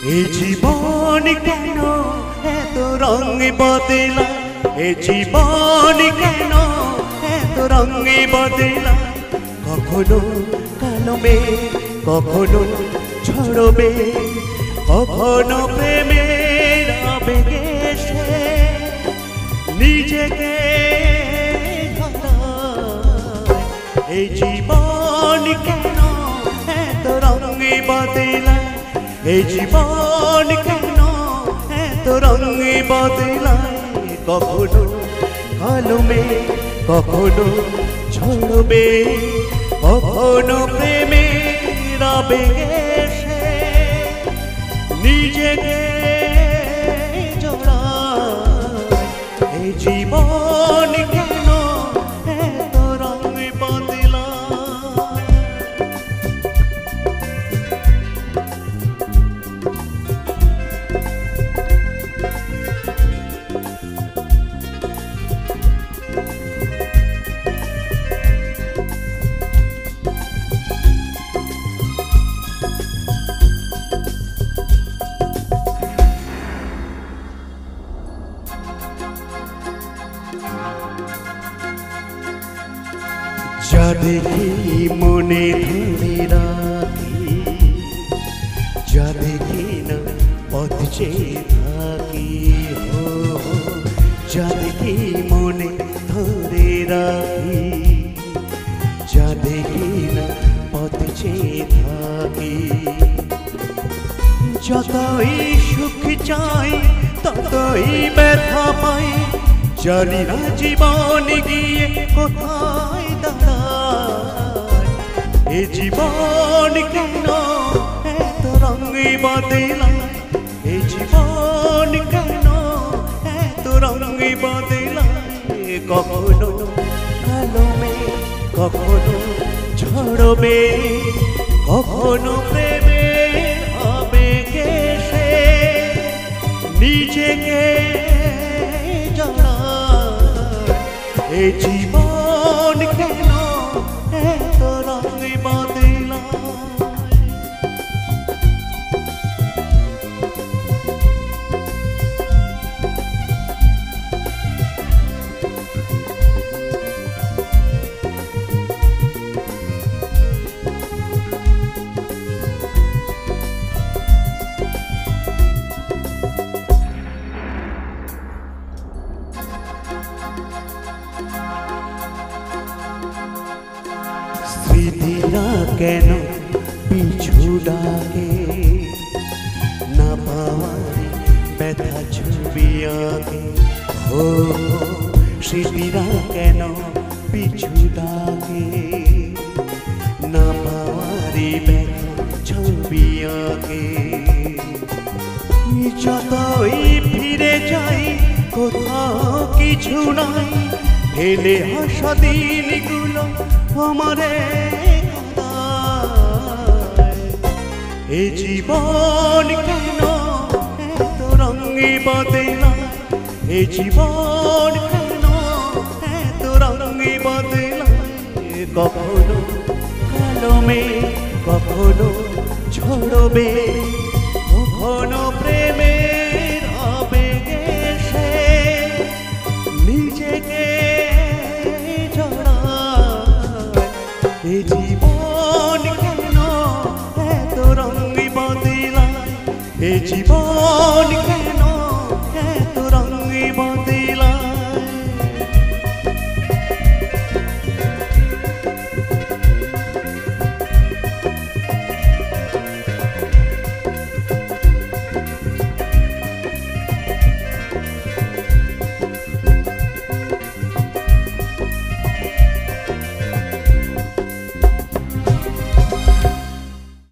এ জীবন কেন এত রঙে বদলা, এ জীবন কেন এত রঙে বদলা। কখনো কালো মেঘ, কখনো ঝড়বে, কখনো প্রেমের আবেগে সে নিজেকে হারায়। এই জীবন কেন এত রঙে বদলা, এই জীবন কেন এত রঙে বদলায়। কখনো কালো মেঘ, কখনো ঝড়বে, কখনো প্রেমের আবেগে সে নিজেকে জড়ায়। এই জীবন কেন এত রঙে বদলায়। যা দেখি মনে ধরে রাখি, যা দেখি না পথ চেয়ে থাকি। হো যা দেখি মনে ধরে রাখি, যা দেখি না পথ চেয়ে থাকি। যতই সুখ চাই ততই ব্যথা পাই, জানি না জীবন গিয়ে কোথায় দাঁড়ায়। এ জীবন কেন এত রঙে বদলায়, এ জীবন কেন এত রঙে বদলায়। কখনো কালো মেঘ, কখনো ঝড়বে, কখনো প্রেমের আবেগে সে নিজেকে জড়ায়। এ জীবন কেন এত রঙে বদলায়। স্মৃতিরা কেন পিছু ডাকে, না পাওয়ার ব্যথা ছবি আঁকে। ও স্মৃতিরা কেন পিছু ডাকে, না পাওয়ার ব্যথা ছবি আঁকে। যতই ফিরে যাই কোথাও কিছু নাই, ফেলে আসা দিনগুলো আমারে কাঁদায়। এ জীবন কেন এত রঙে বদলায়, এ জীবন কেন এত রঙে বদলায়। কখনো কালো মেঘ, কখনো ঝড়বে, কখনো প্রেমের আবেগে সে নিজেকে জড়ায়। এ জীবন কেন এত রঙে বদলায়, এ জীবন কেন